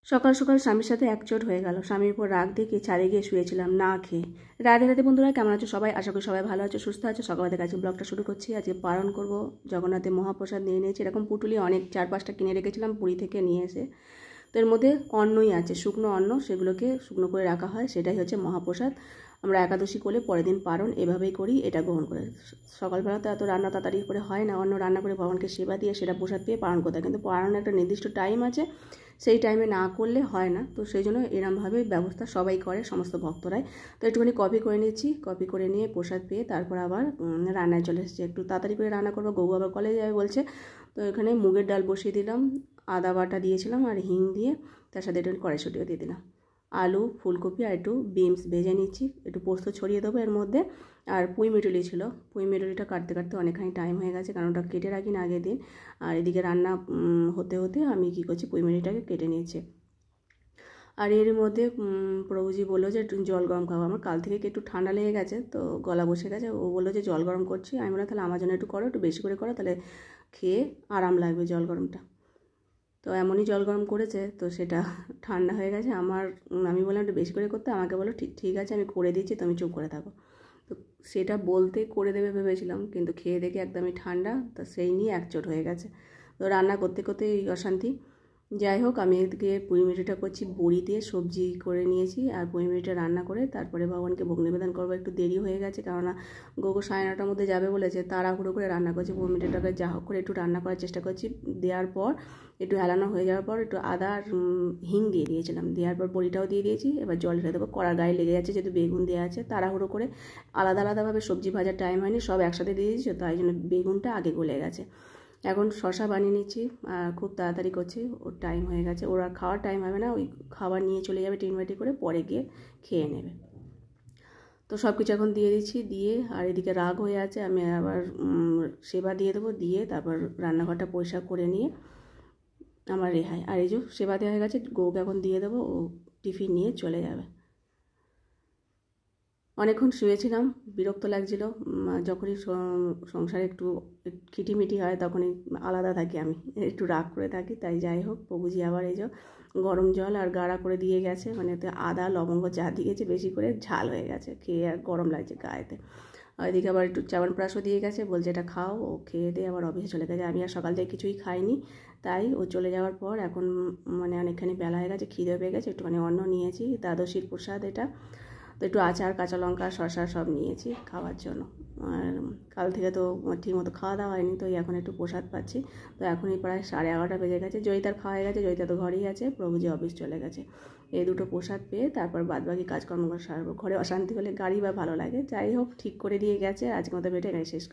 সকাল সকাল স্বামীর সাথে একচোট হয়ে গেল। স্বামীর উপর রাগ দেখে ছাদে গিয়ে শুয়েছিলাম না খেয়ে। রাধে রাধে বন্ধুরা, কেমন আছো সবাই? আশা করি সবাই ভালো আছো, সুস্থ আছো। সকালবেলা থেকে আজকে ব্লগটা শুরু করছি। আজকে পালন করব জগন্নাথের মহাপ্রসাদ নিয়ে নিয়েছি। এরকম পুটুলি অনেক 4-5টা কিনে রেখেছিলাম পুরী থেকে নিয়ে এসে। তো এর মধ্যে অন্নই আছে, শুকনো অন্ন, সেগুলোকে শুকনো করে রাখা হয়, সেটাই হচ্ছে মহাপ্রসাদ। আমরা একাদশী করলে পরের দিন পারণ এভাবেই করি, এটা গ্রহণ করে। সকালবেলা তো এত রান্না তাড়াতাড়ি করে হয় না, অন্য রান্না করে ভগবানকে সেবা দিয়ে সেটা প্রসাদ পেয়ে পালন করতে হয়, কিন্তু পালনের একটা নির্দিষ্ট টাইম আছে, সেই টাইমে না করলে হয় না। তো সেই জন্য এরমভাবে ব্যবস্থা সবাই করে, সমস্ত ভক্তরাই। তো একটুখানি কপি করে নিয়েছি, কপি করে নিয়ে প্রসাদ পেয়ে তারপর আবার রান্নায় চলে এসেছি। একটু তাড়াতাড়ি করে রান্না করবো, গৌ আবার কলেজে যাবে বলছে। তো এখানে মুগের ডাল বসিয়ে দিলাম, আদা বাটা দিয়েছিলাম আর হিং দিয়ে, তার সাথে একটু কড়াইশুঁটিও দিয়ে দিলাম। আলু, ফুলকপি আর একটু বিনস ভেজে নিচ্ছি, একটু পোস্ত ছড়িয়ে দেবো এর মধ্যে। আর পুঁই মিটুলি ছিল, পুঁই মিটুলিটা কাটতে কাটতে অনেকখানি টাইম হয়ে গেছে, কারণ ওটা কেটে রাখি না আগের দিন। আর এদিকে রান্না হতে হতে আমি কী করছি, পুঁই মিটুলিটাকে কেটে নিয়েছি। আর এর মধ্যে প্রভুজি বললো যে একটু জল গরম খাবো। আমার কাল থেকে একটু ঠান্ডা লেগে গেছে, তো গলা বসে গেছে। ও বললো যে জল গরম করছি। আমি বললাম তাহলে আমার জন্য একটু করো, একটু বেশি করে করো, তাহলে খেয়ে আরাম লাগবে জল গরমটা। তো এমনই জল গরম করেছে, তো সেটা ঠান্ডা হয়ে গেছে। আমি বললাম একটু বেশি করে করতে, আমাকে বলো ঠিক আছে আমি করে দিচ্ছি, তুমি চুপ করে থাকো। তো সেটা বলতে করে দেবে ভেবেছিলাম, কিন্তু খেয়ে দেখে একদমই ঠান্ডা, তো সেই নিয়ে একচোট হয়ে গেছে। তো রান্না করতে করতে এই অশান্তি। যাই হোক, আমি এদিকে পুঁই মিঠুটা করছি, বড়ি দিয়ে সবজি করে নিয়েছি, আর পুঁই মিঠুটা রান্না করে তারপরে ভগবানকে ভোগ নিবেদন করবো। একটু দেরি হয়ে গেছে, কেননা গোগো 9:30টার মধ্যে যাবে বলেছে, তাড়াহুড়ো করে রান্না করছি। পুঁই মিঠুটাকে যা হোক করে একটু রান্না করার চেষ্টা করছি। দেওয়ার পর একটু হেলানো হয়ে যাওয়ার পর একটু আদা আর হিং দিয়ে দিয়েছিলাম, দেওয়ার পর বড়িটাও দিয়ে দিয়েছি। এবার জল ঢেলে দেবো, কড়ার গায়ে লেগে যাচ্ছে যেহেতু বেগুন দেওয়া আছে। তাড়াহুড়ো করে আলাদা আলাদাভাবে সবজি ভাজার টাইম হয়নি, সব একসাথে দিয়ে দিয়েছি, তাই জন্য বেগুনটা আগে গলে গেছে। এখন শশা বানিয়ে নিচ্ছি, খুব তাড়াতাড়ি করছি, ওর টাইম হয়ে গেছে। ওর আর খাওয়ার টাইম হবে না, ওই খাবার নিয়ে চলে যাবে টিন বাটি করে, পরে গিয়ে খেয়ে নেবে। তো সব কিছু এখন দিয়ে দিচ্ছি, দিয়ে আর এদিকে রাগ হয়ে আছে, আমি আবার সেবা দিয়ে দেবো, দিয়ে তারপর রান্নাঘরটা পরিষ্কার করে নিয়ে আমার রেহাই। আর এই যে সেবা দেওয়া হয়ে গেছে, গৌকে এখন দিয়ে দেবো, ও টিফিন নিয়ে চলে যাবে। অনেকক্ষণ শুয়েছিলাম, বিরক্ত লাগছিল। যখনই সংসারে একটু খিটিমিটি হয় তখনই আলাদা থাকি, আমি একটু রাগ করে থাকি। তাই যাই হোক, প্রভুজি আবার এই যে গরম জল আর গাঢ়া করে দিয়ে গেছে, মানে এতে আদা লবঙ্গ যা দিয়েছে বেশি করে, ঝাল হয়ে গেছে, খেয়ে আর গরম লাগছে গায়েতে। আর এদিকে আবার একটু চ্যবনপ্রাশও দিয়ে গেছে, বলছে এটা খাও। ও খেয়ে দিয়ে আবার অফিসে চলে গেছে। আমি আর সকাল থেকে কিছুই খাইনি, তাই ও চলে যাওয়ার পর এখন মানে অনেকখানি বেলা হয়ে গেছে, খিদে পেয়ে গেছে, একটুখানি অন্ন নিয়েছি, দ্বাদশীর প্রসাদ এটা। তো একটু আচার, কাঁচা লঙ্কা, শসা সব নিয়েছি খাওয়ার জন্য। আর কাল থেকে তো ঠিকমতো খাওয়া দাওয়া হয়নি, তো এখন একটু প্রসাদ পাচ্ছি। তো এখনই প্রায় 11:30 বেজে গেছে। জয়িতার খাওয়া হয়ে গেছে, জয়িতা তো ঘরেই আছে, প্রভুজি অফিস চলে গেছে। এই দুটো প্রসাদ পেয়ে তারপর বাদবাকি কাজকর্ম সারবো। ঘরে অশান্তি হলে গাড়ি বা ভালো লাগে। যাই হোক, ঠিক করে দিয়ে গেছে। আজকের মতো ভিডিও এখানে শেষ করি।